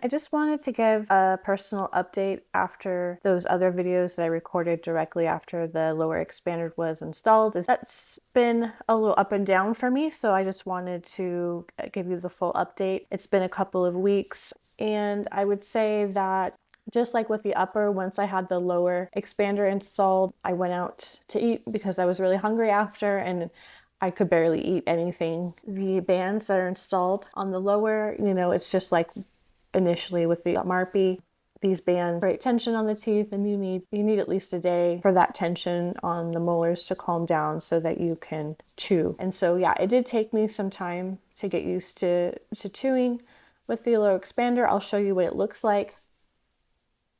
I just wanted to give a personal update after those other videos that I recorded directly after the lower expander was installed. That's been a little up and down for me, so I just wanted to give you the full update. It's been a couple of weeks, and I would say that just like with the upper, once I had the lower expander installed, I went out to eat because I was really hungry after, and I could barely eat anything. The bands that are installed on the lower, it's just like initially with the MARPE, these bands create tension on the teeth, and you need at least a day for that tension on the molars to calm down so that you can chew. And so yeah, it did take me some time to get used to chewing with the lower expander. I'll show you what it looks like.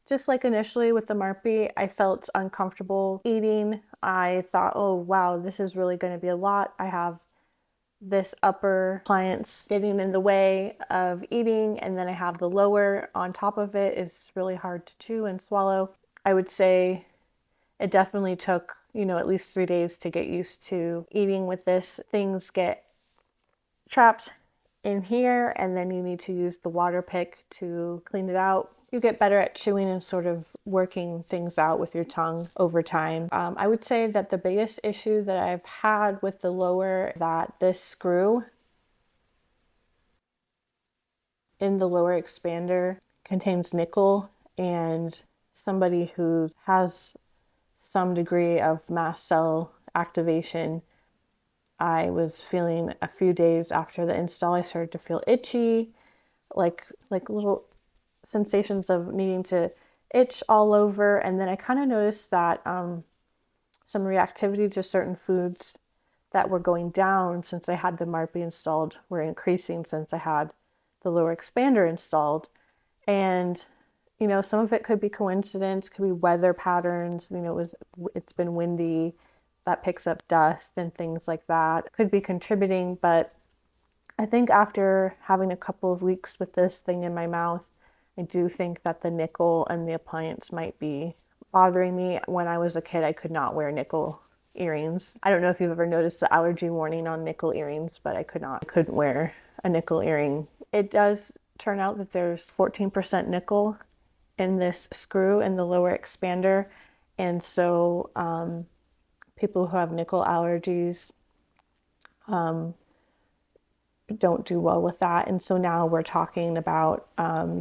Just like initially with the MARPE, I felt uncomfortable eating. I thought, oh wow, this is really going to be a lot. I have this upper appliance getting in the way of eating, and then I have the lower on top of it. It's really hard to chew and swallow. I would say it definitely took, at least 3 days to get used to eating with this. Things get trapped in here, and then you need to use the water pick to clean it out. You get better at chewing and sort of working things out with your tongue over time. I would say that the biggest issue that I've had with the lower, that this screw in the lower expander contains nickel, and somebody who has some degree of mast cell activation, I was feeling a few days after the install, I started to feel itchy, like little sensations of needing to itch all over. And then I kind of noticed that some reactivity to certain foods that were going down since I had the MARPE installed were increasing since I had the lower expander installed. And some of it could be coincidence, could be weather patterns. It's been windy, that picks up dust and things like that. Could be contributing, but I think after having a couple of weeks with this thing in my mouth, I do think that the nickel and the appliance might be bothering me. When I was a kid, I could not wear nickel earrings. I don't know if you've ever noticed the allergy warning on nickel earrings, but I couldn't wear a nickel earring. It does turn out that there's 14% nickel in this screw in the lower expander, and so people who have nickel allergies don't do well with that. And so now we're talking about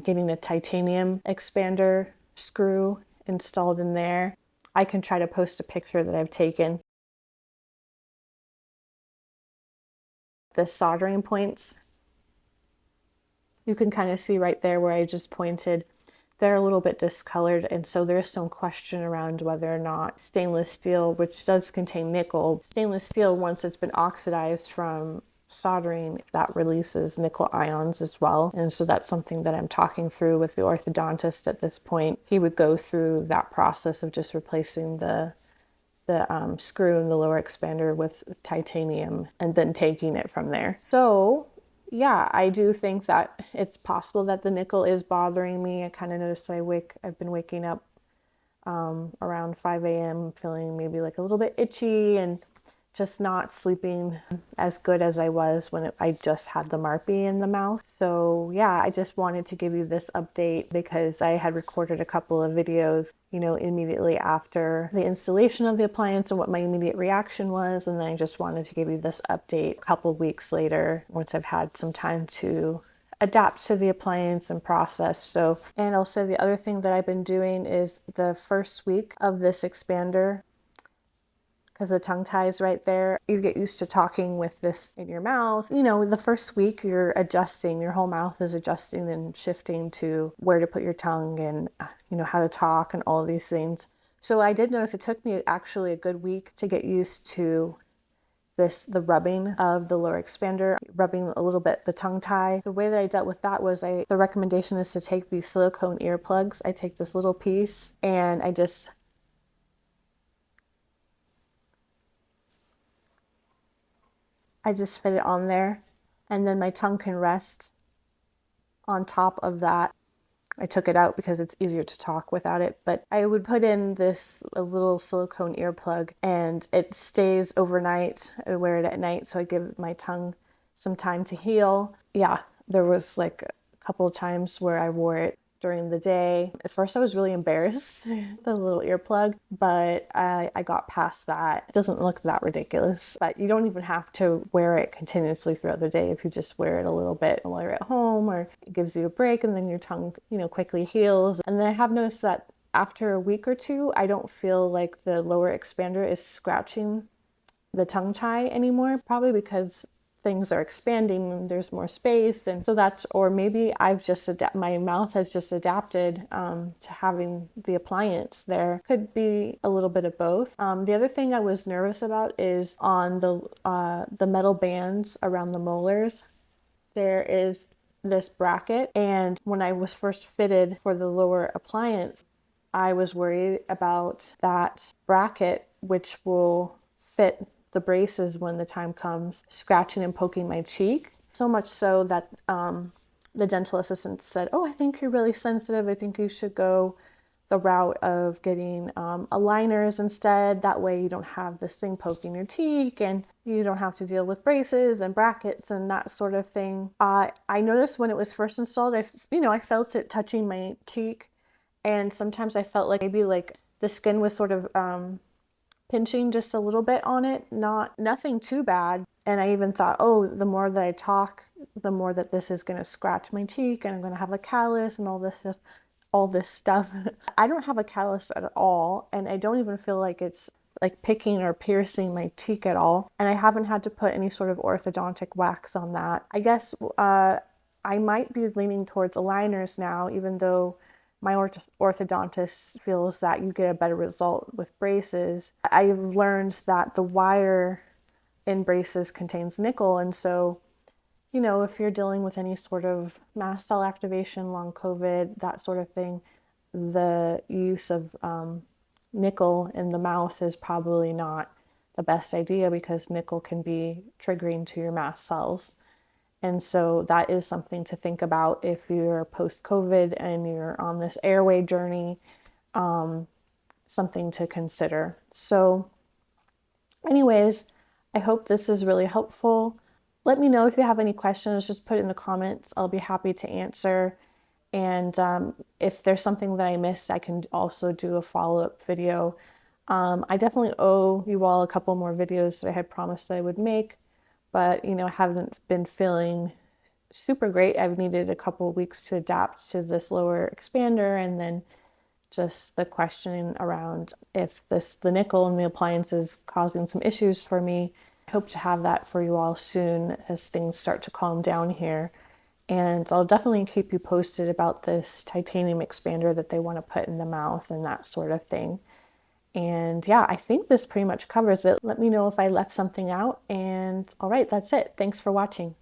getting a titanium expander screw installed in there. I can try to post a picture that I've taken. The soldering points, you can kind of see right there where I just pointed, they're a little bit discolored, and so there's some question around whether or not stainless steel, which does contain nickel, stainless steel, once it's been oxidized from soldering, that releases nickel ions as well. And so that's something that I'm talking through with the orthodontist at this point. He would go through that process of just replacing the screw in the lower expander with titanium and then taking it from there. So yeah, I do think that it's possible that the nickel is bothering me. I kind of noticed I've been waking up around 5 a.m. feeling maybe like a little bit itchy and just not sleeping as good as I was when I just had the MARPE in the mouth. So yeah, I just wanted to give you this update because I had recorded a couple of videos, immediately after the installation of the appliance and what my immediate reaction was. And then I just wanted to give you this update a couple of weeks later once I've had some time to adapt to the appliance and process. So, and also the other thing that I've been doing is the first week of this expander, because the tongue tie is right there, you get used to talking with this in your mouth. The first week you're adjusting, your whole mouth is adjusting and shifting to where to put your tongue and, how to talk and all of these things. So I did notice it took me actually a good week to get used to the rubbing of the lower expander, rubbing a little bit the tongue tie. The way that I dealt with that was the recommendation is to take these silicone earplugs. I take this little piece and I just fit it on there, and then my tongue can rest on top of that. I took it out because it's easier to talk without it, but I would put in a little silicone earplug and it stays overnight. I wear it at night, so I give my tongue some time to heal. Yeah, there was like a couple of times where I wore it during the day. At first I was really embarrassed, the little earplug, but I got past that. It doesn't look that ridiculous, but you don't even have to wear it continuously throughout the day if you just wear it a little bit while you're at home, or it gives you a break and then your tongue, quickly heals. And then I have noticed that after a week or two, I don't feel like the lower expander is scratching the tongue tie anymore, probably because things are expanding and there's more space. And so that's, or maybe my mouth has just adapted to having the appliance there. Could be a little bit of both. The other thing I was nervous about is on the metal bands around the molars, there is this bracket. And when I was first fitted for the lower appliance, I was worried about that bracket, which will fit the braces when the time comes, scratching and poking my cheek. So much so that the dental assistant said, "Oh, I think you're really sensitive. I think you should go the route of getting aligners instead. That way you don't have this thing poking your cheek and you don't have to deal with braces and brackets and that sort of thing." I noticed when it was first installed, I felt it touching my cheek, and sometimes I felt like maybe like the skin was sort of pinching just a little bit on it, nothing too bad. And I even thought, oh, the more that I talk, the more that this is going to scratch my cheek and I'm going to have a callus and all this stuff. I don't have a callus at all, and I don't even feel like it's like picking or piercing my cheek at all. And I haven't had to put any sort of orthodontic wax on that. I guess I might be leaning towards aligners now, even though my orthodontist feels that you get a better result with braces. I've learned that the wire in braces contains nickel, and so, if you're dealing with any sort of mast cell activation, long COVID, that sort of thing, the use of nickel in the mouth is probably not the best idea, because nickel can be triggering to your mast cells. And so that is something to think about if you're post-COVID and you're on this airway journey, something to consider. So anyways, I hope this is really helpful. Let me know if you have any questions, just put it in the comments. I'll be happy to answer. And if there's something that I missed, I can also do a follow-up video. I definitely owe you all a couple more videos that I had promised that I would make. But, I haven't been feeling super great. I've needed a couple of weeks to adapt to this lower expander, and then just the questioning around if the nickel in the appliance is causing some issues for me. I hope to have that for you all soon as things start to calm down here. And I'll definitely keep you posted about this titanium expander that they want to put in the mouth and that sort of thing. And yeah, I think this pretty much covers it. Let me know if I left something out. And all right, that's it. Thanks for watching.